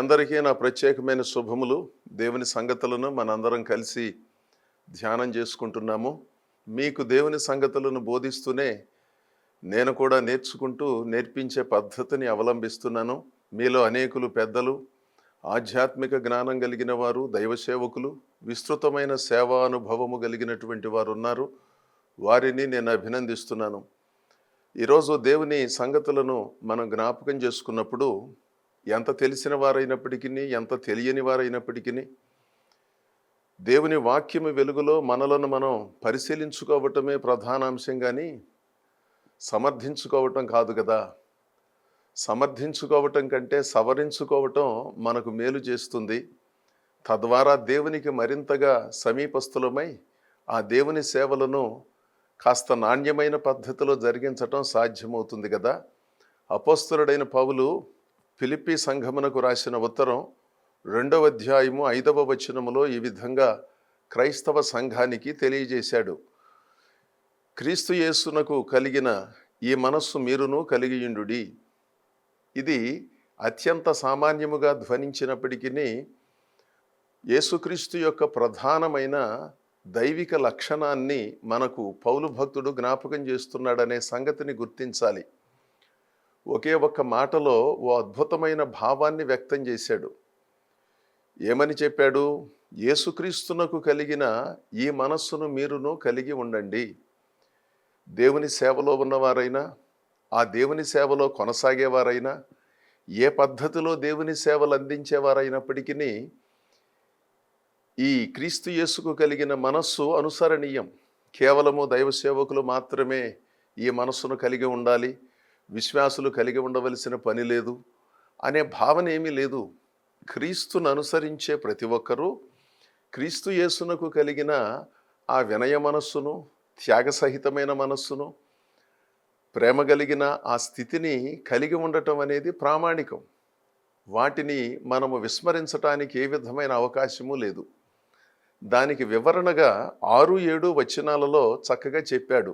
అందరికీ నా ప్రత్యేకమైన శుభములు. దేవుని సంగతులను మనందరం కలిసి ధ్యానం చేసుకుంటున్నాము. మీకు దేవుని సంగతులను బోధిస్తూనే నేను కూడా నేర్పించే పద్ధతిని అవలంబిస్తున్నాను. మీలో అనేకులు పెద్దలు, ఆధ్యాత్మిక జ్ఞానం కలిగిన వారు, దైవ సేవకులు, విస్తృతమైన సేవా అనుభవము కలిగినటువంటి వారు ఉన్నారు. వారిని నేను అభినందిస్తున్నాను. ఈరోజు దేవుని సంగతులను మనం జ్ఞాపకం చేసుకున్నప్పుడు ఎంత తెలిసిన వారైనప్పటికీ, ఎంత తెలియని వారైనప్పటికీ, దేవుని వాక్యము వెలుగులో మనలను మనం పరిశీలించుకోవటమే ప్రధానాంశం, కానీ సమర్థించుకోవటం కాదు కదా. సమర్థించుకోవటం కంటే సవరించుకోవటం మనకు మేలు చేస్తుంది. తద్వారా దేవునికి మరింతగా సమీపస్థులమై ఆ దేవుని సేవలను కాస్త నాణ్యమైన పద్ధతిలో జరిగించటం సాధ్యమవుతుంది కదా. అపోస్తలుడైన పౌలు ఫిలిప్పీ సంఘమునకు రాసిన ఉత్తరం 2వ అధ్యాయము 5వ వచనములో ఈ విధంగా క్రైస్తవ సంఘానికి తెలియజేశాడు. క్రీస్తు యేసునకు కలిగిన ఈ మనస్సు మీరును కలిగియుండుడి. ఇది అత్యంత సామాన్యముగా ధ్వనించినప్పటికీ యేసుక్రీస్తు యొక్క ప్రధానమైన దైవిక లక్షణాన్ని మనకు పౌలు భక్తుడు జ్ఞాపకం చేస్తున్నాడనే సంగతిని గుర్తించాలి. ఒకే ఒక్క మాటలో ఓ అద్భుతమైన భావాన్ని వ్యక్తం చేశాడు. ఏమని చెప్పాడు? యేసుక్రీస్తునకు కలిగిన ఈ మనస్సును మీరును కలిగి ఉండండి. దేవుని సేవలో ఉన్నవారైనా, ఆ దేవుని సేవలో కొనసాగేవారైనా, ఏ పద్ధతిలో దేవుని సేవలు అందించేవారైనప్పటికీ ఈ క్రీస్తు యేసుకు కలిగిన మనస్సు అనుసరణీయం. కేవలము దైవ సేవకులు మాత్రమే ఈ మనస్సును కలిగి ఉండాలి, విశ్వాసులు కలిగి ఉండవలసిన పని లేదు అనే భావన ఏమీ లేదు. క్రీస్తును అనుసరించే ప్రతి ఒక్కరూ క్రీస్తు యేసునకు కలిగిన ఆ వినయ మనస్సును, త్యాగసహితమైన మనస్సును, ప్రేమ కలిగిన ఆ స్థితిని కలిగి ఉండటం అనేది ప్రామాణికం. వాటిని మనము విస్మరించటానికి ఏ విధమైన అవకాశము లేదు. దానికి వివరణగా 6-7 వచనాలలో చక్కగా చెప్పాడు.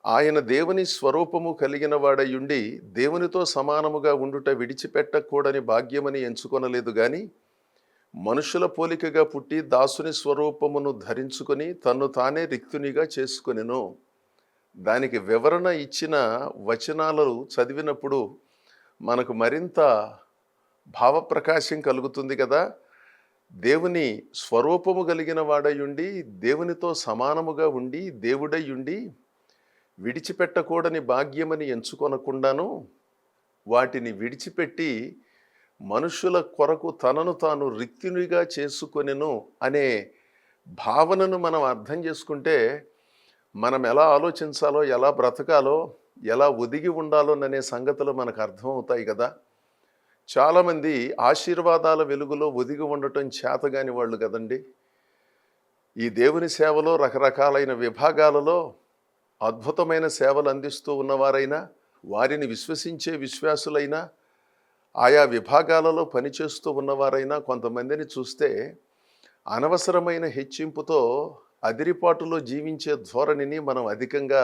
ఆయన దేవుని స్వరూపము కలిగిన వాడయుండి దేవునితో సమానముగా ఉండుట విడిచిపెట్టకూడని భాగ్యమని ఎంచుకొనలేదు, కానీ మనుషుల పోలికగా పుట్టి దాసుని స్వరూపమును ధరించుకొని తన్ను తానే రిక్తునిగా చేసుకొనెను. దానికి వివరణ ఇచ్చిన వచనాలు చదివినప్పుడు మనకు మరింత భావప్రకాశం కలుగుతుంది కదా. దేవుని స్వరూపము కలిగిన వాడయుండి దేవునితో సమానముగా ఉండి దేవుడయ్యుండి విడిచిపెట్టకూడని భాగ్యమని ఎంచుకొనకుండాను వాటిని విడిచిపెట్టి మనుషుల కొరకు తనను తాను రిక్తునిగా చేసుకొనెను అనే భావనను మనం అర్థం చేసుకుంటే మనం ఎలా ఆలోచించాలో, ఎలా బ్రతకాలో, ఎలా ఒదిగి ఉండాలోననే సంగతులు మనకు అర్థమవుతాయి కదా. చాలామంది ఆశీర్వాదాల వెలుగులో ఒదిగి ఉండటం చేతగాని వాళ్ళు కదండి. ఈ దేవుని సేవలో రకరకాలైన విభాగాలలో అద్భుతమైన సేవలు అందిస్తూ ఉన్నవారైనా, వారిని విశ్వసించే విశ్వాసులైనా, ఆయా విభాగాలలో పనిచేస్తూ ఉన్నవారైనా కొంతమందిని చూస్తే అనవసరమైన హెచ్చింపుతో అదిరిపాటులో జీవించే ధోరణిని మనం అధికంగా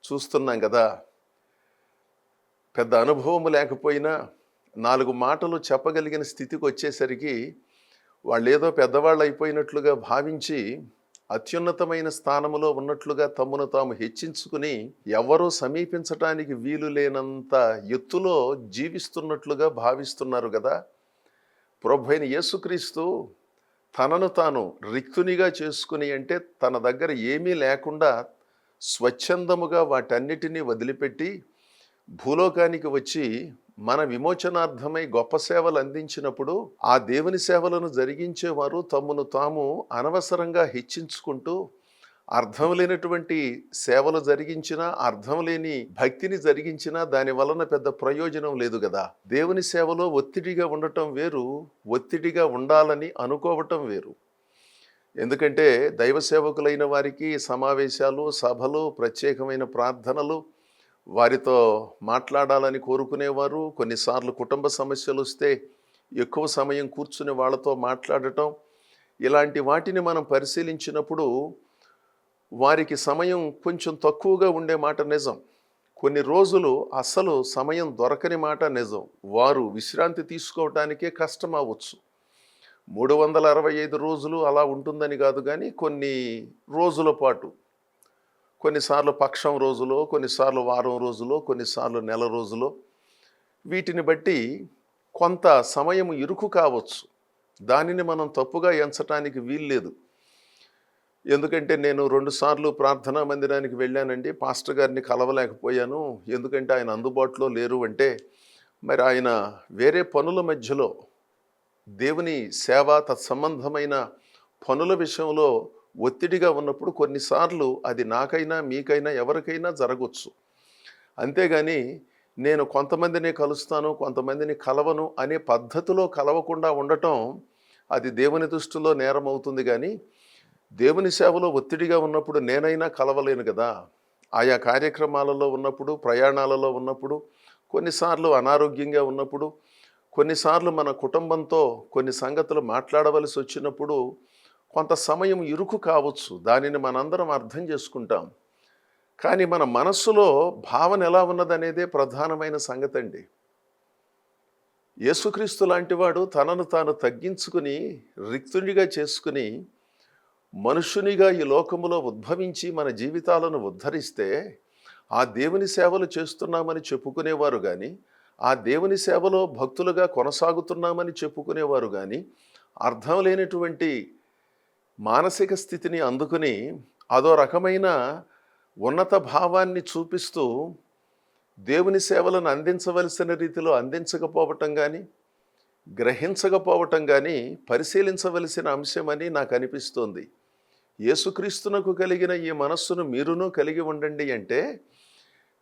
చూస్తున్నాం కదా. పెద్ద అనుభవం లేకపోయినా 4 మాటలు చెప్పగలిగిన స్థితికి వచ్చేసరికి వాళ్ళు ఏదో పెద్దవాళ్ళు అయిపోయినట్లుగా భావించి అత్యున్నతమైన స్థానములో ఉన్నట్లుగా తమను తాము హెచ్చించుకుని ఎవరూ సమీపించటానికి వీలు లేనంత ఎత్తులో జీవిస్తున్నట్లుగా భావిస్తున్నారు కదా. ప్రభువైన యేసుక్రీస్తు తనను తాను రిక్తునిగా చేసుకుని అంటే తన దగ్గర ఏమీ లేకుండా స్వచ్ఛందముగా వాటన్నిటినీ వదిలిపెట్టి భూలోకానికి వచ్చి మన విమోచనార్థమై గొప్ప సేవలు అందించినప్పుడు ఆ దేవుని సేవలను జరిగించేవారు తమను తాము అనవసరంగా హెచ్చించుకుంటూ అర్థం లేనటువంటి సేవలు జరిగించినా, అర్థం లేని భక్తిని జరిగించినా దాని వలన పెద్ద ప్రయోజనం లేదు కదా. దేవుని సేవలో ఒత్తిడిగా ఉండటం వేరు, ఒత్తిడిగా ఉండాలని అనుకోవటం వేరు. ఎందుకంటే దైవ సేవకులైన వారికి సమావేశాలు, సభలు, ప్రత్యేకమైన ప్రార్థనలు, వారితో మాట్లాడాలని కోరుకునేవారు. కొన్నిసార్లు కుటుంబ సమస్యలు వస్తే ఎక్కువ సమయం కూర్చుని వాళ్ళతో మాట్లాడటం, ఇలాంటి వాటిని మనం పరిశీలించినప్పుడు వారికి సమయం కొంచెం తక్కువగా ఉండే మాట నిజం. కొన్ని రోజులు అస్సలు సమయం దొరకని మాట నిజం. వారు విశ్రాంతి తీసుకోవటానికే కష్టం అవ్వచ్చు. 365 రోజులు అలా ఉంటుందని కాదు కానీ కొన్ని రోజుల పాటు, కొన్నిసార్లు పక్షం రోజులో, కొన్నిసార్లు వారం రోజులో, కొన్నిసార్లు నెల రోజులో, వీటిని బట్టి కొంత సమయం ఇరుకు కావచ్చు. దానిని మనం తప్పుగా ఎంచటానికి వీల్లేదు. ఎందుకంటే నేను 2 సార్లు ప్రార్థనా మందిరానికి వెళ్ళానండి. పాస్టర్ గారిని కలవలేకపోయాను. ఎందుకంటే ఆయన అందుబాటులో లేరు అంటే, మరి ఆయన వేరే పనుల మధ్యలో దేవుని సేవ తత్సంబంధమైన పనుల విషయంలో ఒత్తిడిగా ఉన్నప్పుడు కొన్నిసార్లు అది నాకైనా మీకైనా ఎవరికైనా జరగవచ్చు. అంతేగాని నేను కొంతమందిని కలుస్తాను, కొంతమందిని కలవను అనే పద్ధతిలో కలవకుండా ఉండటం అది దేవుని దృష్టిలో నేరం అవుతుంది. కానీ దేవుని సేవలో ఒత్తిడిగా ఉన్నప్పుడు నేనైనా కలవలేను కదా. ఆయా కార్యక్రమాలలో ఉన్నప్పుడు, ప్రయాణాలలో ఉన్నప్పుడు, కొన్నిసార్లు అనారోగ్యంగా ఉన్నప్పుడు, కొన్నిసార్లు మన కుటుంబంతో కొన్ని సంగతులు మాట్లాడవలసి వచ్చినప్పుడు కొంత సమయం ఇరుకు కావచ్చు. దానిని మనందరం అర్థం చేసుకుంటాం. కానీ మన మనస్సులో భావన ఎలా ఉన్నదనేదే ప్రధానమైన సంగతి అండి. యేసుక్రీస్తు లాంటివాడు తనను తాను తగ్గించుకుని రిక్తునిగా చేసుకుని మనుష్యునిగా ఈ లోకములో ఉద్భవించి మన జీవితాలను ఉద్ధరిస్తే ఆ దేవుని సేవలు చేస్తున్నామని చెప్పుకునేవారు కానీ, ఆ దేవుని సేవలో భక్తులుగా కొనసాగుతున్నామని చెప్పుకునేవారు కానీ అర్థం లేనటువంటి మానసిక స్థితిని అందుకుని అదో రకమైన ఉన్నత భావాన్ని చూపిస్తూ దేవుని సేవలను అందించవలసిన రీతిలో అందించకపోవటం కానీ, గ్రహించకపోవటం కానీ పరిశీలించవలసిన అంశమని నాకు అనిపిస్తోంది. యేసుక్రీస్తునకు కలిగిన ఈ మనస్సును మీరును కలిగి ఉండండి అంటే,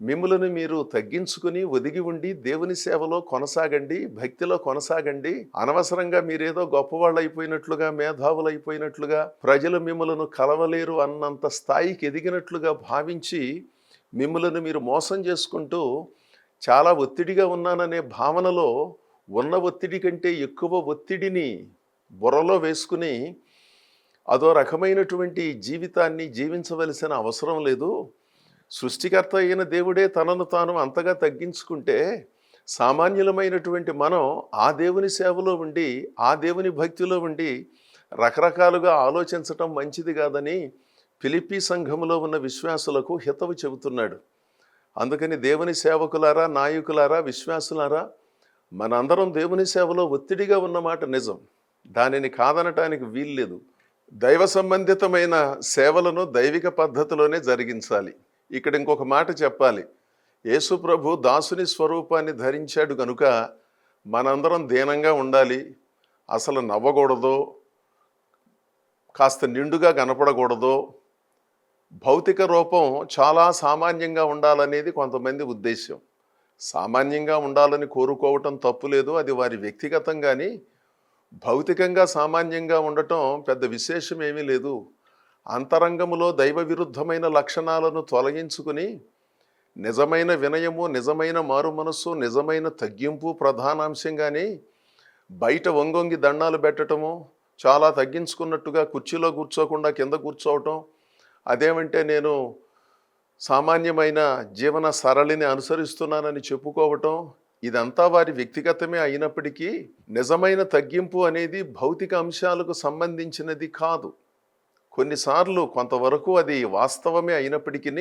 మిమ్ములను మీరు తగ్గించుకుని ఒదిగి ఉండి దేవుని సేవలో కొనసాగండి, భక్తిలో కొనసాగండి. అనవసరంగా మీరేదో గొప్పవాళ్ళు అయిపోయినట్లుగా, మేధావులు అయిపోయినట్లుగా, ప్రజలు మిమ్మలను కలవలేరు అన్నంత స్థాయికి ఎదిగినట్లుగా భావించి మిమ్మలను మీరు మోసం చేసుకుంటూ చాలా ఒత్తిడిగా ఉన్నాననే భావనలో ఉన్న ఒత్తిడి కంటే ఎక్కువ ఒత్తిడిని బుర్రలో వేసుకుని అదో రకమైనటువంటి జీవితాన్ని జీవించవలసిన అవసరం లేదు. సృష్టికర్త అయిన దేవుడే తనను తాను అంతగా తగ్గించుకుంటే సామాన్యులమైనటువంటి మనం ఆ దేవుని సేవలో ఉండి, ఆ దేవుని భక్తిలో ఉండి రకరకాలుగా ఆలోచించటం మంచిది కాదని ఫిలిప్పీ సంఘములో ఉన్న విశ్వాసులకు హితవు చెబుతున్నాడు. అందుకని దేవుని సేవకులారా, నాయకులారా, విశ్వాసులారా, మనందరం దేవుని సేవలో ఒత్తిడిగా ఉన్నమాట నిజం. దానిని కాదనటానికి వీల్లేదు. దైవ సంబంధితమైన సేవలను దైవిక పద్ధతిలోనే జరిగించాలి. ఇక్కడ ఇంకొక మాట చెప్పాలి. యేసు ప్రభు దాసుని స్వరూపాన్ని ధరించాడు కనుక మనందరం దీనంగా ఉండాలి. అసలు నవ్వకూడదో, కాస్త నిండుగా కనపడకూడదో, భౌతిక రూపం చాలా సామాన్యంగా ఉండాలనేది కొంతమంది ఉద్దేశం. సామాన్యంగా ఉండాలని కోరుకోవటం తప్పులేదు, అది వారి వ్యక్తిగతం. కానీ భౌతికంగా సామాన్యంగా ఉండటం పెద్ద విశేషం ఏమీ లేదు. అంతరంగములో దైవ విరుద్ధమైన లక్షణాలను తొలగించుకుని నిజమైన వినయము, నిజమైన మారు మనస్సు, నిజమైన తగ్గింపు ప్రధానాంశం. కానీ బయట వంగొంగి దండాలు పెట్టడము, చాలా తగ్గించుకున్నట్టుగా కుర్చీలో కూర్చోకుండా కింద కూర్చోవటం, అదేమంటే నేను సామాన్యమైన జీవన సరళిని అనుసరిస్తున్నానని చెప్పుకోవటం, ఇదంతా వారి వ్యక్తిగతమే అయినప్పటికీ నిజమైన తగ్గింపు అనేది భౌతిక అంశాలకు సంబంధించినది కాదు. కొన్నిసార్లు కొంతవరకు అది వాస్తవమే అయినప్పటికీ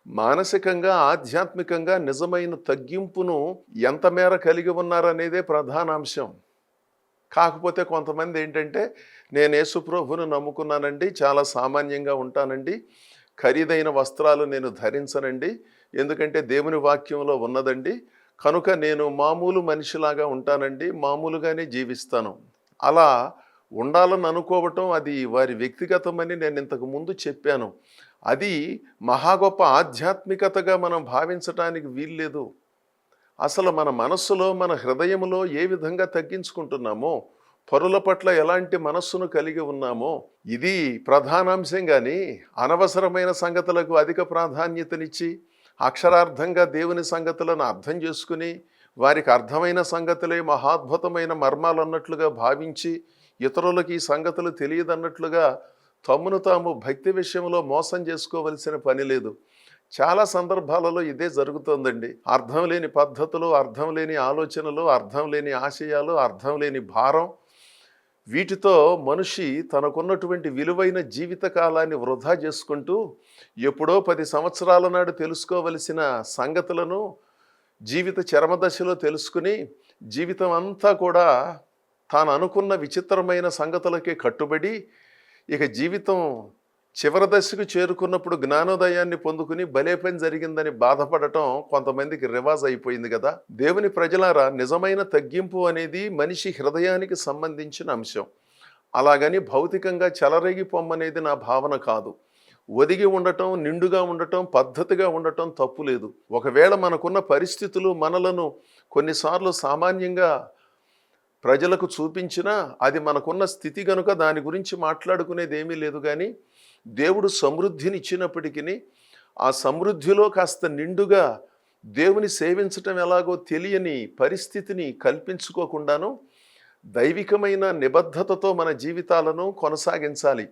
మానసికంగా, ఆధ్యాత్మికంగా నిజమైన తగ్గింపును ఎంత మేర కలిగి ఉన్నారనేదే ప్రధాన అంశం. కాకపోతే కొంతమంది ఏంటంటే, నేను యేసు ప్రభువును నమ్ముకున్నానండి, చాలా సామాన్యంగా ఉంటానండి, ఖరీదైన వస్త్రాలు నేను ధరించనండి, ఎందుకంటే దేవుని వాక్యంలో ఉన్నదండి, కనుక నేను మామూలు మనిషిలాగా ఉంటానండి, మామూలుగానే జీవిస్తాను. అలా ఉండాలని అనుకోవటం అది వారి వ్యక్తిగతమని నేను ఇంతకు ముందు చెప్పాను. అది మహా గొప్ప ఆధ్యాత్మికతగా మనం భావించటానికి వీల్లేదు. అసలు మన మనస్సులో, మన హృదయంలో ఏ విధంగా తగ్గించుకుంటున్నామో, పరుల పట్ల ఎలాంటి మనస్సును కలిగి ఉన్నామో ఇది ప్రధానాంశం. కానీ అనవసరమైన సంగతులకు అధిక ప్రాధాన్యతనిచ్చి అక్షరార్థంగా దేవుని సంగతులను అర్థం చేసుకుని వారికి అర్థమైన సంగతులే మహాద్భుతమైన మర్మాలు అన్నట్లుగా భావించి ఇతరులకు ఈ సంగతులు తెలియదన్నట్లుగా తమ్మును తాము భక్తి విషయంలో మోసం చేసుకోవలసిన పని లేదు. చాలా సందర్భాలలో ఇదే జరుగుతోందండి. అర్థం లేని పద్ధతులు, అర్థం లేని ఆలోచనలు, అర్థం లేని ఆశయాలు, అర్థం లేని భారం, వీటితో మనిషి తనకున్నటువంటి విలువైన జీవిత కాలాన్ని వృధా చేసుకుంటూ ఎప్పుడో 10 సంవత్సరాల నాడు తెలుసుకోవలసిన సంగతులను జీవిత చరమదశలో తెలుసుకుని జీవితం అంతా కూడా తాను అనుకున్న విచిత్రమైన సంగతులకే కట్టుబడి ఇక జీవితం చివరి దశకు చేరుకున్నప్పుడు జ్ఞానోదయాన్ని పొందుకుని భలే పని జరిగిందని బాధపడటం కొంతమందికి రివాజ్ అయిపోయింది కదా. దేవుని ప్రజలారా, నిజమైన తగ్గింపు అనేది మనిషి హృదయానికి సంబంధించిన అంశం. అలాగని భౌతికంగా చెలరేగి పొమ్మనేది నా భావన కాదు. ఒదిగి ఉండటం, నిండుగా ఉండటం, పద్ధతిగా ఉండటం తప్పు లేదు. ఒకవేళ మనకున్న పరిస్థితులు మనలను కొన్నిసార్లు సామాన్యంగా ప్రజలకు చూపించినా అది మనకున్న స్థితి గనుక దాని గురించి మాట్లాడుకునేది ఏమీ లేదు. కానీ దేవుడు సమృద్ధిని ఇచ్చినప్పటికీ ఆ సమృద్ధిలో కాస్త నిండుగా దేవుని సేవించటం ఎలాగో తెలియని పరిస్థితిని కల్పించుకోకుండాను దైవికమైన నిబద్ధతతో మన జీవితాలను కొనసాగించాలి.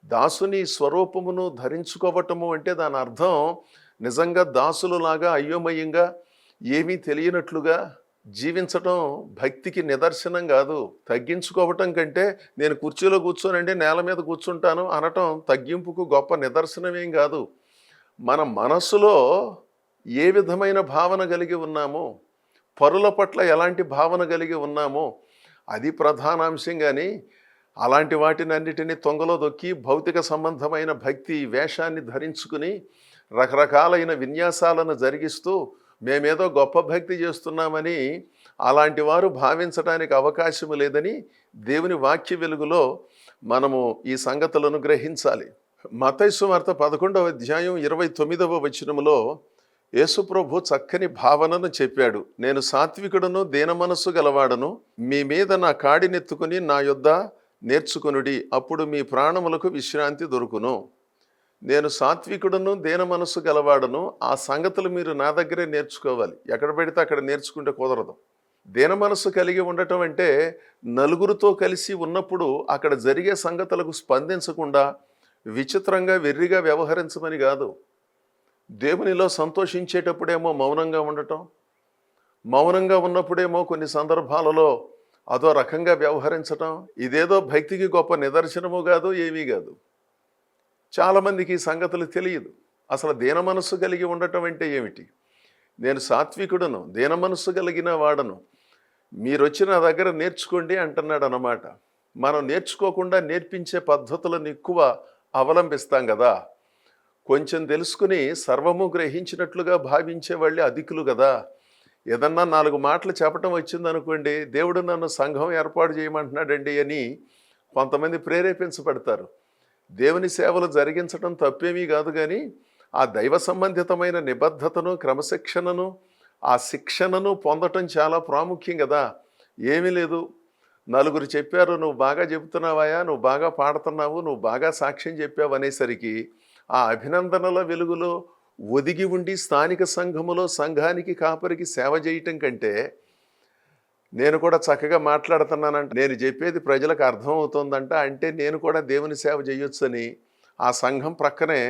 దాసుని స్వరూపమును ధరించుకోవటము అంటే దాని అర్థం నిజంగా దాసులలాగా అయోమయంగా ఏమీ తెలియనట్లుగా జీవించటం భక్తికి నిదర్శనం కాదు. తగ్గించుకోవటం కంటే నేను కుర్చీలో కూర్చోనండి నేల మీద కూర్చుంటాను అనటం తగ్గింపుకు గొప్ప నిదర్శనమేం కాదు. మన మనస్సులో ఏ విధమైన భావన కలిగి ఉన్నామో, పరుల పట్ల ఎలాంటి భావన కలిగి ఉన్నామో అది ప్రధానాంశం. కానీ అలాంటి వాటినన్నిటినీ తొంగలో దొక్కి భౌతిక సంబంధమైన భక్తి వేషాన్ని ధరించుకుని రకరకాలైన విన్యాసాలను జరిగిస్తూ మేమేదో గొప్ప భక్తి చేస్తున్నామని అలాంటి వారు భావించడానికి అవకాశం లేదని దేవుని వాక్య వెలుగులో మనము ఈ సంగతులను గ్రహించాలి. మత్తయి సువార్త 11వ అధ్యాయం 29వ వచనములో యేసుప్రభు చక్కని భావనను చెప్పాడు. నేను సాత్వికుడను, దీన మనస్సు గలవాడను. మీ మీద నా కాడినెత్తుకుని నా యొద్ద నేర్చుకొనుడి, అప్పుడు మీ ప్రాణములకు విశ్రాంతి దొరుకును. నేను సాత్వికుడను, దీన మనస్సు గలవాడను. ఆ సంగతులు మీరు నా దగ్గరే నేర్చుకోవాలి. ఎక్కడ పెడితే అక్కడ నేర్చుకుంటే కుదరదు. దీన మనస్సు కలిగి ఉండటం అంటే నలుగురితో కలిసి ఉన్నప్పుడు అక్కడ జరిగే సంగతులకు స్పందించకుండా విచిత్రంగా వెర్రిగా వ్యవహరించమని కాదు. దేవునిలో సంతోషించేటప్పుడేమో మౌనంగా ఉండటం, మౌనంగా ఉన్నప్పుడేమో కొన్ని సందర్భాలలో అదో రకంగా వ్యవహరించటం, ఇదేదో భక్తికి గొప్ప నిదర్శనము కాదు, ఏమీ కాదు. చాలామందికి ఈ సంగతులు తెలియదు. అసలు దీన మనస్సు కలిగి ఉండటం అంటే ఏమిటి? నేను సాత్వికుడను, దీన మనస్సు కలిగిన వాడను, మీరు వచ్చి నా దగ్గర నేర్చుకోండి అంటున్నాడు అన్నమాట. మనం నేర్చుకోకుండా నేర్పించే పద్ధతులను ఎక్కువ అవలంబిస్తాం కదా. కొంచెం తెలుసుకుని సర్వము గ్రహించినట్లుగా భావించే వాళ్ళే అధికులు కదా. ఏదన్నా 4 మాటలు చెప్పటం వచ్చిందనుకోండి, దేవుడు నన్ను సంఘం ఏర్పాటు చేయమంటున్నాడండి అని కొంతమంది ప్రేరేపించబడతారు. దేవుని సేవలు జరిగించడం తప్పేమీ కాదు. కానీ ఆ దైవ సంబంధితమైన నిబద్ధతను, క్రమశిక్షణను, ఆ శిక్షణను పొందటం చాలా ప్రాముఖ్యం కదా. ఏమీ లేదు, నలుగురు చెప్పారు, నువ్వు బాగా చెబుతున్నావాయా, నువ్వు బాగా పాడుతున్నావు, నువ్వు బాగా సాక్ష్యం చెప్పావు అనేసరికి ఆ అభినందనల వెలుగులో ఒదిగి ఉండి స్థానిక సంఘములో సంఘానికి కాపరికి సేవ చేయటం కంటే నేను కూడా చక్కగా మాట్లాడుతున్నానంట, నేను చెప్పేది ప్రజలకు అర్థం అవుతుందంట అంటే నేను కూడా దేవుని సేవ చేయొచ్చని ఆ సంఘం ప్రక్కనే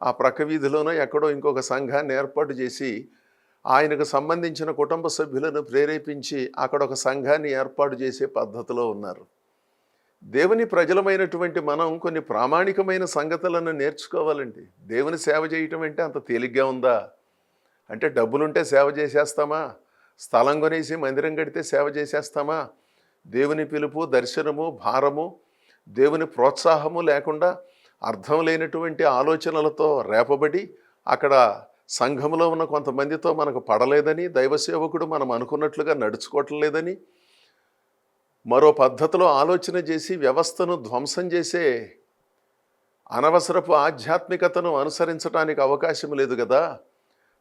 ఆ ప్రక్క వీధిలోనో ఎక్కడో ఇంకొక సంఘాన్ని ఏర్పాటు చేసి ఆయనకు సంబంధించిన కుటుంబ సభ్యులను ప్రేరేపించి అక్కడ ఒక సంఘాన్ని ఏర్పాటు చేసే పద్ధతిలో ఉన్నారు. దేవుని ప్రజలమైనటువంటి మనం కొన్ని ప్రామాణికమైన సంగతులను నేర్చుకోవాలండి. దేవుని సేవ చేయటం అంటే అంత తేలిగ్గా ఉందా? అంటే డబ్బులుంటే సేవ చేసేస్తామా? స్థలం కొనేసి మందిరం కడితే సేవ చేసేస్తామా? దేవుని పిలుపు, దర్శనము, భారము, దేవుని ప్రోత్సాహము లేకుండా అర్థం లేనటువంటి ఆలోచనలతో రేపబడి అక్కడ సంఘంలో ఉన్న కొంతమందితో మనకు పడలేదని, దైవ సేవకుడు మనం అనుకున్నట్లుగా నడుచుకోవటం లేదని మరో పద్ధతిలో ఆలోచన చేసి వ్యవస్థను ధ్వంసం చేసే అనవసరపు ఆధ్యాత్మికతను అనుసరించడానికి అవకాశం లేదు కదా.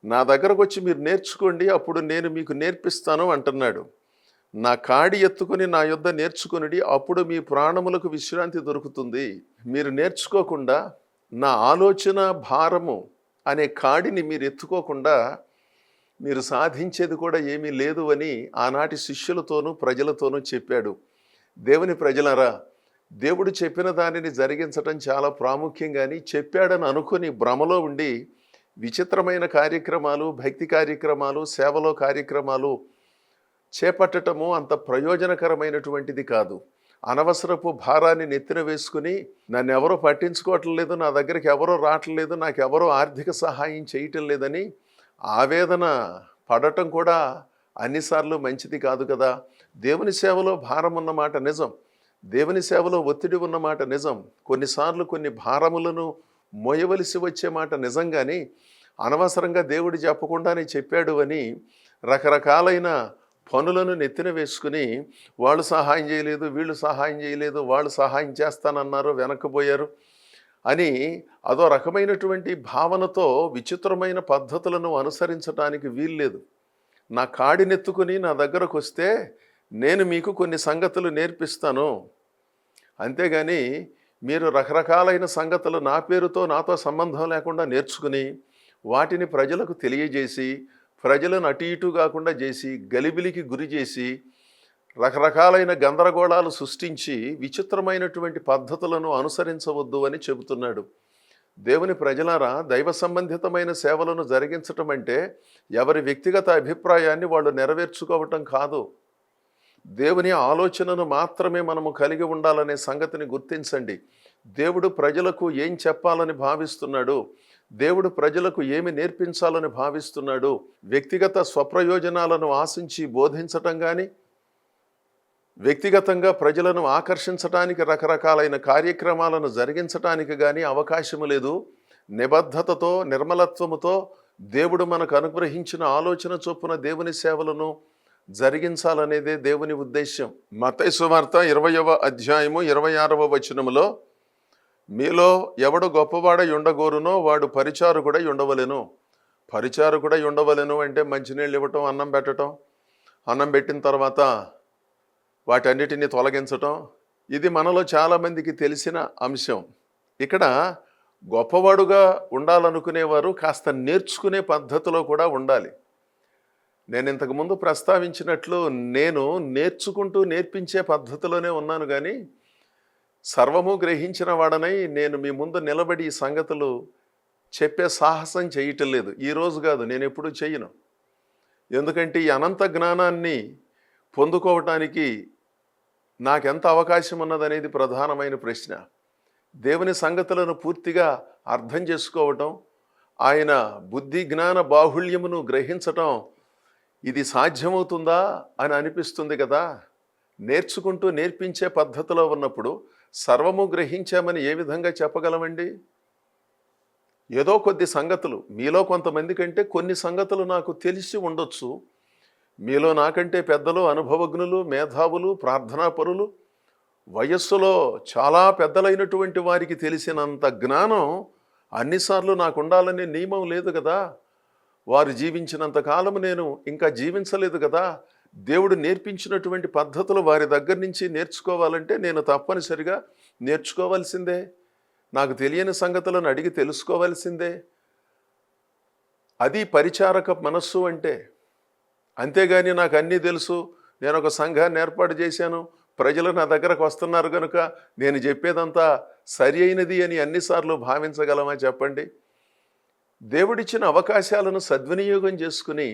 నా దగ్గరకు వచ్చి మీరు నేర్చుకోండి, అప్పుడు నేను మీకు నేర్పిస్తాను అంటున్నాడు. నా కాడి ఎత్తుకుని నా యొద్ద నేర్చుకుని, అప్పుడు మీ ప్రాణములకు విశ్రాంతి దొరుకుతుంది. మీరు నేర్చుకోకుండా నా ఆలోచన భారము అనే కాడిని మీరు ఎత్తుకోకుండా మీరు సాధించేది కూడా ఏమీ లేదు అని ఆనాటి శిష్యులతోనూ ప్రజలతోనూ చెప్పాడు. దేవుని ప్రజలరా, దేవుడు చెప్పిన దానిని జరిగించటం చాలా ప్రాముఖ్యం. కానీ చెప్పాడని అనుకుని భ్రమలో ఉండి విచిత్రమైన కార్యక్రమాలు, భక్తి కార్యక్రమాలు, సేవలో కార్యక్రమాలు చేపట్టటము అంత ప్రయోజనకరమైనటువంటిది కాదు. అనవసరపు భారాన్ని నెత్తిన వేసుకుని నన్నెవరో పట్టించుకోవట్లేదు, నా దగ్గరికి ఎవరో రావట్లేదు, నాకెవరో ఆర్థిక సహాయం చేయటం లేదని ఆవేదన పడటం కూడా అన్నిసార్లు మంచిది కాదు కదా. దేవుని సేవలో భారం ఉన్నమాట నిజం, దేవుని సేవలో ఒత్తిడి ఉన్నమాట నిజం, కొన్నిసార్లు కొన్ని భారములను మోయవలసి వచ్చే మాట నిజం. కానీ అనవసరంగా దేవుడు చెప్పకుండానే చెప్పాడు అని రకరకాలైన పనులను నెత్తిన వేసుకుని వాళ్ళు సహాయం చేయలేదు, వీళ్ళు సహాయం చేయలేదు, వాళ్ళు సహాయం చేస్తానన్నారు వెనక్కిపోయారు అని అదో రకమైనటువంటి భావనతో విచిత్రమైన పద్ధతులను అనుసరించడానికి వీల్లేదు. నా కాడినెత్తుకుని నా దగ్గరకు వస్తే నేను మీకు కొన్ని సంగతులు నేర్పిస్తాను, అంతేగాని మీరు రకరకాలైన సంగతులు నా పేరుతో నాతో సంబంధం లేకుండా నేర్చుకుని వాటిని ప్రజలకు తెలియజేసి ప్రజలను అటు ఇటు కాకుండా చేసి గలిబిలికి గురి చేసి రకరకాలైన గందరగోళాలు సృష్టించి విచిత్రమైనటువంటి పద్ధతులను అనుసరించవద్దు అని చెబుతున్నాడు. దేవుని ప్రజలారా, దైవ సంబంధితమైన సేవలను జరిగించటం అంటే ఎవరి వ్యక్తిగత అభిప్రాయాన్ని వాళ్ళు నెరవేర్చుకోవటం కాదు. దేవుని ఆలోచనను మాత్రమే మనము కలిగి ఉండాలనే సంగతిని గుర్తించండి. దేవుడు ప్రజలకు ఏం చెప్పాలని భావిస్తున్నాడు, దేవుడు ప్రజలకు ఏమి నేర్పించాలని భావిస్తున్నాడు, వ్యక్తిగత స్వప్రయోజనాలను ఆశించి బోధించటం కానీ, వ్యక్తిగతంగా ప్రజలను ఆకర్షించటానికి రకరకాలైన కార్యక్రమాలను జరిగించటానికి కానీ అవకాశము లేదు. నిబద్ధతతో, నిర్మలత్వముతో దేవుడు మనకు అనుగ్రహించిన ఆలోచన చొప్పున దేవుని సేవలను జరిగించాలనేదే దేవుని ఉద్దేశం. మత్తయి సువార్త 20వ అధ్యాయము 26వ వచనములో, మీలో ఎవడు గొప్పవాడై ఉండగోరునో వాడు పరిచారకుడై ఉండవలెను. పరిచారకుడై ఉండవలెను అంటే మంచినీళ్ళు ఇవ్వటం, అన్నం పెట్టడం, అన్నం పెట్టిన తర్వాత వాటన్నిటిని తొలగించటం, ఇది మనలో చాలామందికి తెలిసిన అంశం. ఇక్కడ గొప్పవాడుగా ఉండాలనుకునేవారు కాస్త నేర్చుకునే పద్ధతిలో కూడా ఉండాలి. నేను ఇంతకుముందు ప్రస్తావించినట్లు నేను నేర్చుకుంటూ నేర్పించే పద్ధతిలోనే ఉన్నాను, కానీ సర్వము గ్రహించిన వాడనై నేను మీ ముందు నిలబడి ఈ సంగతులు చెప్పే సాహసం చేయటం లేదు. ఈరోజు కాదు, నేను ఎప్పుడూ చెయ్యను. ఎందుకంటే ఈ అనంత జ్ఞానాన్ని పొందుకోవటానికి నాకెంత అవకాశం ఉన్నదనేది ప్రధానమైన ప్రశ్న. దేవుని సంగతులను పూర్తిగా అర్థం చేసుకోవటం, ఆయన బుద్ధి జ్ఞాన బాహుళ్యమును గ్రహించటం, ఇది సాధ్యమవుతుందా అని అనిపిస్తుంది కదా. నేర్చుకుంటూ నేర్పించే పద్ధతిలో ఉన్నప్పుడు సర్వము గ్రహించామని ఏ విధంగా చెప్పగలమండి? ఏదో కొద్ది సంగతులు, మీలో కొంతమంది కంటే కొన్ని సంగతులు నాకు తెలిసి ఉండొచ్చు. మీలో నాకంటే పెద్దలు, అనుభవజ్ఞులు, మేధావులు, ప్రార్థనాపరులు, వయస్సులో చాలా పెద్దలైనటువంటి వారికి తెలిసినంత జ్ఞానం అన్నిసార్లు నాకు ఉండాలనే నియమం లేదు కదా. వారు జీవించినంత కాలం నేను ఇంకా జీవించలేదు కదా. దేవుడు నేర్పించినటువంటి పద్ధతులు వారి దగ్గర నుంచి నేర్చుకోవాలంటే నేను తప్పనిసరిగా నేర్చుకోవాల్సిందే. నాకు తెలియని సంగతులను అడిగి తెలుసుకోవాల్సిందే. అది పరిచారక మనస్సు అంటే. అంతేగాని నాకు అన్నీ తెలుసు, నేను ఒక సంఘాన్ని ఏర్పాటు చేశాను, ప్రజలు నా దగ్గరకు వస్తున్నారు కనుక నేను చెప్పేదంతా సరి అయినది అని అన్నిసార్లు భావించగలమా చెప్పండి? దేవుడిచ్చిన అవకాశాలను సద్వినియోగం చేసుకుని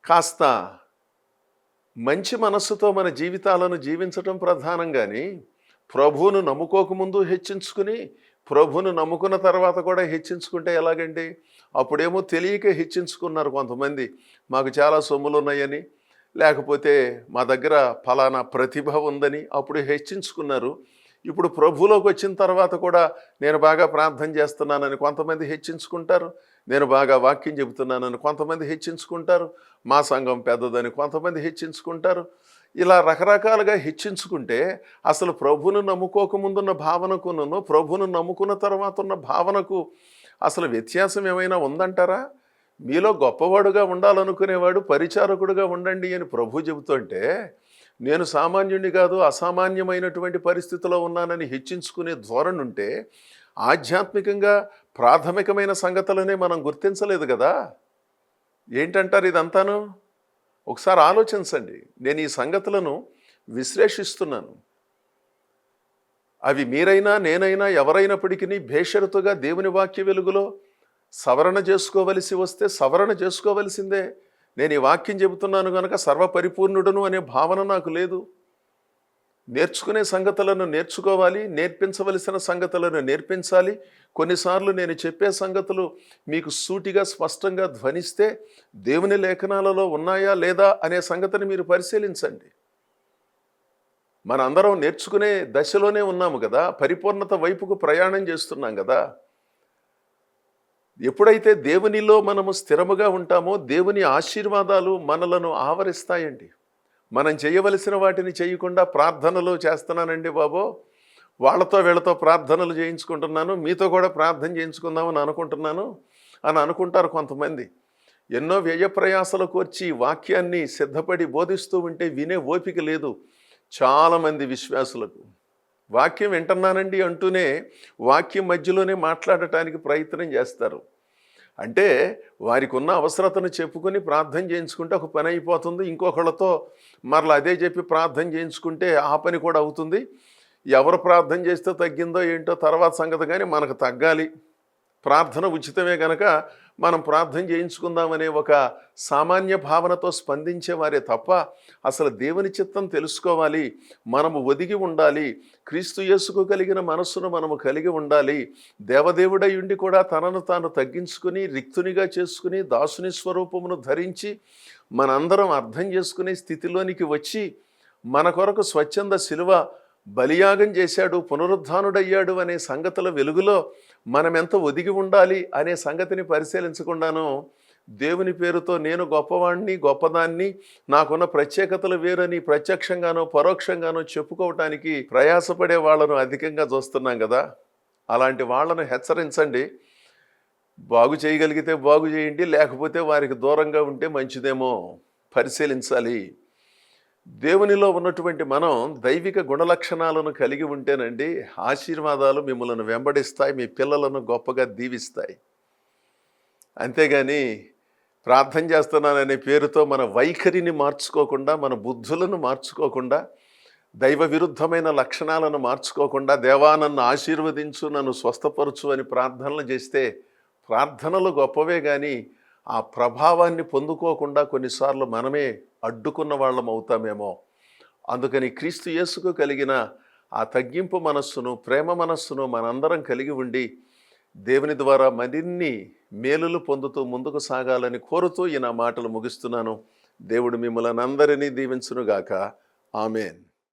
కాస్త మంచి మనస్సుతో మన జీవితాలను జీవించటం ప్రధానం. కానీ ప్రభువును నమ్ముకోకముందు హెచ్చించుకుని ప్రభువును నమ్ముకున్న తర్వాత కూడా హెచ్చించుకుంటే ఎలాగండి? అప్పుడేమో తెలియక హెచ్చించుకున్నారు కొంతమంది, మాకు చాలా సొమ్ములు ఉన్నాయని, లేకపోతే మా దగ్గర ఫలానా ప్రతిభ ఉందని అప్పుడు హెచ్చించుకున్నారు. ఇప్పుడు ప్రభువులోకి వచ్చిన తర్వాత కూడా నేను బాగా ప్రార్థన చేస్తున్నానని కొంతమంది హెచ్చించుకుంటారు, నేను బాగా వాక్యం చెబుతున్నానని కొంతమంది హెచ్చించుకుంటారు, మా సంఘం పెద్దదని కొంతమంది హెచ్చించుకుంటారు. ఇలా రకరకాలుగా హెచ్చించుకుంటే అసలు ప్రభువును నమ్ముకోకముందున్న భావనకును ప్రభువును నమ్ముకున్న తర్వాత ఉన్న భావనకు అసలు వ్యత్యాసం ఏమైనా ఉందంటారా? మీలో గొప్పవాడుగా ఉండాలనుకునేవాడు పరిచారకుడుగా ఉండండి అని ప్రభు చెబుతుంటే, నేను సామాన్యుడిని కాదు అసామాన్యమైనటువంటి పరిస్థితిలో ఉన్నానని హెచ్చించుకునే ధోరణి ఉంటే ఆధ్యాత్మికంగా ప్రాథమికమైన సంగతులనే మనం గుర్తించలేదు కదా. ఏంటంటారు ఇదంతాను? ఒకసారి ఆలోచించండి. నేను ఈ సంగతులను విశ్లేషిస్తున్నాను. అవి మీరైనా నేనైనా ఎవరైనప్పటికీ బేషరతుగా దేవుని వాక్య వెలుగులో సవరణ చేసుకోవలసి వస్తే సవరణ చేసుకోవలసిందే. నేను ఈ వాక్యం చెబుతున్నాను కనుక సర్వపరిపూర్ణుడను అనే భావన నాకు లేదు. నేర్చుకునే సంగతులను నేర్చుకోవాలి, నేర్పించవలసిన సంగతులను నేర్పించాలి. కొన్నిసార్లు నేను చెప్పే సంగతులు మీకు సూటిగా స్పష్టంగా ధ్వనిస్తే దేవుని లేఖనాలలో ఉన్నాయా లేదా అనే సంగతిని మీరు పరిశీలించండి. మన అందరం నేర్చుకునే దశలోనే ఉన్నాము కదా, పరిపూర్ణత వైపుకు ప్రయాణం చేస్తున్నాం కదా. ఎప్పుడైతే దేవునిలో మనము స్థిరముగా ఉంటామో దేవుని ఆశీర్వాదాలు మనలను ఆవరిస్తాయండి. మనం చేయవలసిన వాటిని చేయకుండా ప్రార్థనలు చేస్తున్నానండి బాబో, వాళ్ళతో వీళ్ళతో ప్రార్థనలు చేయించుకుంటున్నాను, మీతో కూడా ప్రార్థన చేయించుకుందామని అనుకుంటున్నాను అని అనుకుంటారు కొంతమంది. ఎన్నో వ్యయ ప్రయాసలకు వచ్చి వాక్యాన్ని సిద్ధపడి బోధిస్తూ ఉంటే వినే ఓపిక లేదు చాలామంది విశ్వాసులకు. వాక్యం వింటున్నానండి అంటూనే వాక్యం మధ్యలోనే మాట్లాడటానికి ప్రయత్నం చేస్తారు. అంటే వారికి ఉన్న అవసరతను చెప్పుకొని ప్రార్థన చేయించుకుంటే ఒక పని అయిపోతుంది. ఇంకొకళ్ళతో మరలా అదే చెప్పి ప్రార్థన చేయించుకుంటే ఆ పని కూడా అవుతుంది. ఎవరు ప్రార్థన చేస్తే తగ్గిందో ఏంటో తర్వాత సంగతి, కానీ మనకు తగ్గాలి, ప్రార్థన ఉచితమే కనుక మనం ప్రార్థన చేయించుకుందామనే ఒక సామాన్య భావనతో స్పందించేవారే తప్ప అసలు దేవుని చిత్తం తెలుసుకోవాలి, మనము ఒదిగి ఉండాలి, క్రీస్తు యేసుకు కలిగిన మనస్సును మనము కలిగి ఉండాలి, దేవదేవుడై ఉండి కూడా తనను తాను తగ్గించుకుని రిక్తునిగా చేసుకుని దాసుని స్వరూపమును ధరించి మనందరం అర్థం చేసుకునే స్థితిలోనికి వచ్చి మన కొరకు స్వచ్ఛంద శిలువ బలియాగం చేశాడు, పునరుద్ధానుడయ్యాడు అనే సంగతుల వెలుగులో మనం ఎంత ఒదిగి ఉండాలి అనే సంగతిని పరిశీలించకుండాను దేవుని పేరుతో నేను గొప్పవాణ్ణి, గొప్పదాన్ని, నాకున్న ప్రత్యేకతలు వేరని ప్రత్యక్షంగానో పరోక్షంగానో చెప్పుకోవటానికి ప్రయాసపడే వాళ్ళను అధికంగా చూస్తున్నాం కదా. అలాంటి వాళ్ళను హెచ్చరించండి. బాగు చేయగలిగితే బాగు చేయండి, లేకపోతే వారికి దూరంగా ఉంటే మంచిదేమో పరిశీలించాలి. దేవునిలో ఉన్నటువంటి మనం దైవిక గుణలక్షణాలను కలిగి ఉంటేనండి ఆశీర్వాదాలు మిమ్మల్ని వెంబడిస్తాయి, మీ పిల్లలను గొప్పగా దీవిస్తాయి. అంతేగాని ప్రార్థన చేస్తున్నాననే పేరుతో మన వైఖరిని మార్చుకోకుండా, మన బుద్ధులను మార్చుకోకుండా, దైవ విరుద్ధమైన లక్షణాలను మార్చుకోకుండా దేవా నన్ను ఆశీర్వదించు, నన్ను స్వస్థపరచు అని ప్రార్థనలు చేస్తే ప్రార్థనలు గొప్పవే కానీ ఆ ప్రభావాన్ని పొందుకోకుండా కొన్నిసార్లు మనమే అడ్డుకున్న వాళ్ళం అవుతామేమో. అందుకని క్రీస్తు యేసుకు కలిగిన ఆ తగ్గింపు మనస్సును, ప్రేమ మనస్సును మనందరం కలిగి ఉండి దేవుని ద్వారా మరిన్ని మేలులు పొందుతూ ముందుకు సాగాలని కోరుతూ ఈ నా మాటలు ముగిస్తున్నాను. దేవుడు మిమ్మల్ని అందరినీ దీవించునుగాక. ఆమేన్.